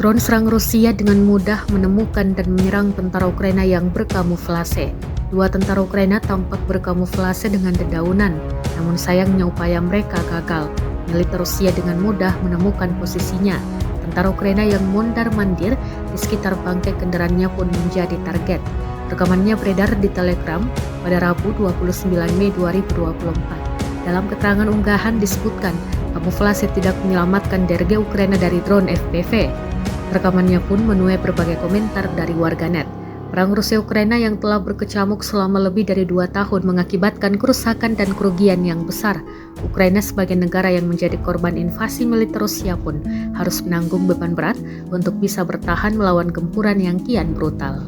Drone serang Rusia dengan mudah menemukan dan menyerang tentara Ukraina yang berkamuflase. Dua tentara Ukraina tampak berkamuflase dengan dedaunan, namun sayangnya upaya mereka gagal. Militer Rusia dengan mudah menemukan posisinya. Tentara Ukraina yang mondar-mandir di sekitar bangkai kendaraannya pun menjadi target. Rekamannya beredar di Telegram pada Rabu 29 Mei 2024. Dalam keterangan unggahan disebutkan, kamuflase tidak menyelamatkan DRG Ukraina dari drone FPV. Rekamannya pun menuai berbagai komentar dari warganet. Perang Rusia-Ukraina yang telah berkecamuk selama lebih dari 2 tahun mengakibatkan kerusakan dan kerugian yang besar. Ukraina sebagai negara yang menjadi korban invasi militer Rusia pun harus menanggung beban berat untuk bisa bertahan melawan gempuran yang kian brutal.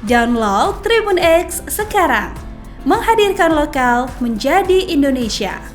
Download Tribun X sekarang, menghadirkan lokal menjadi Indonesia.